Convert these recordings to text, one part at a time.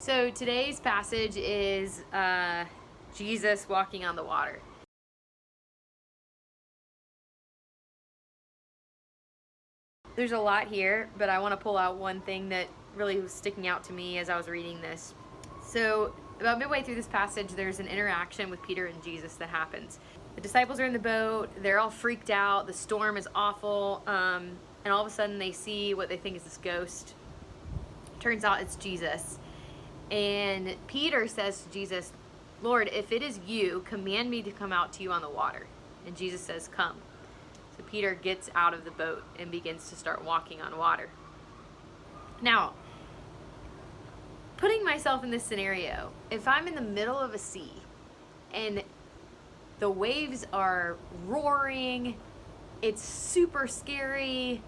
So today's passage is Jesus walking on the water. There's a lot here, but I want to pull out one thing that really was sticking out to me as I was reading this. So about midway through this passage, there's an interaction with Peter and Jesus that happens. The disciples are in the boat, they're all freaked out, the storm is awful, and all of a sudden they see what they think is this ghost. Turns out it's Jesus. And Peter says to Jesus, "Lord, if it is you, command me to come out to you on the water." And Jesus says, "Come." So Peter gets out of the boat and begins to start walking on water. Now, putting myself in this scenario, if I'm in the middle of a sea and the waves are roaring, it's super scary,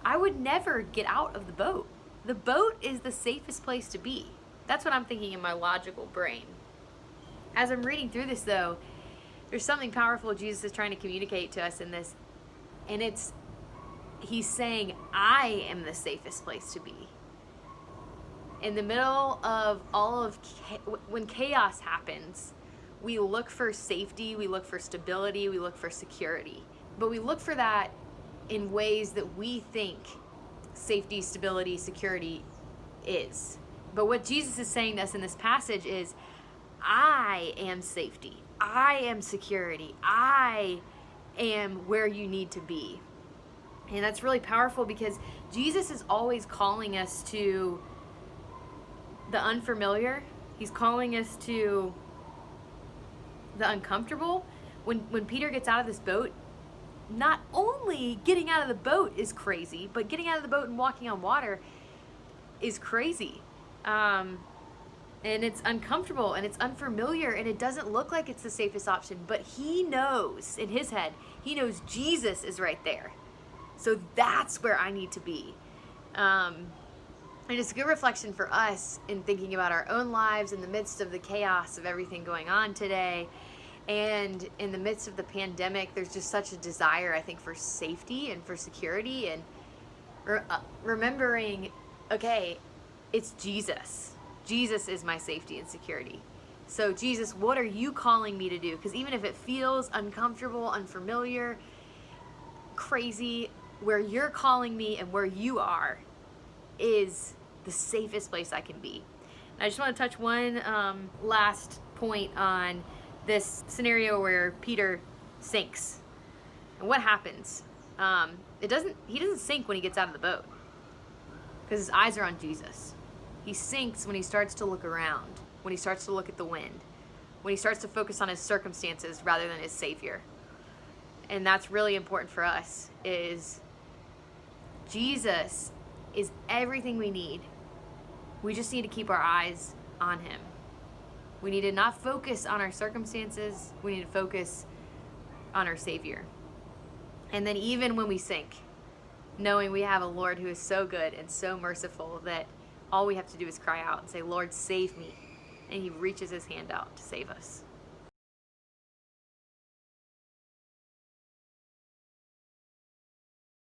I would never get out of the boat. The boat is the safest place to be. That's what I'm thinking in my logical brain. As I'm reading through this, though, there's something powerful Jesus is trying to communicate to us in this. And he's saying, I am the safest place to be. In the middle of when chaos happens, we look for safety, we look for stability, we look for security. But we look for that in ways that we think safety, stability, security is. But what Jesus is saying to us in this passage is, I am safety. I am security. I am where you need to be. And that's really powerful because Jesus is always calling us to the unfamiliar. He's calling us to the uncomfortable. When Peter gets out of this boat, not only getting out of the boat is crazy, but getting out of the boat and walking on water is crazy. And it's uncomfortable and it's unfamiliar and it doesn't look like it's the safest option, but he knows in his head, he knows Jesus is right there. So that's where I need to be. And it's a good reflection for us in thinking about our own lives in the midst of the chaos of everything going on today. And in the midst of the pandemic, there's just such a desire, I think, for safety and for security and remembering, okay, it's Jesus. Jesus is my safety and security. So Jesus, what are you calling me to do? Because even if it feels uncomfortable, unfamiliar, crazy, where you're calling me and where you are is the safest place I can be. And I just want to touch one last point on this scenario where Peter sinks. And what happens? He doesn't sink when he gets out of the boat because his eyes are on Jesus. He sinks when he starts to look around, when he starts to look at the wind, when he starts to focus on his circumstances rather than his Savior. And that's really important for us, is Jesus is everything we need. We just need to keep our eyes on him. We need to not focus on our circumstances. We need to focus on our Savior. And then even when we sink, knowing we have a Lord who is so good and so merciful that all we have to do is cry out and say, "Lord, save me." And he reaches his hand out to save us.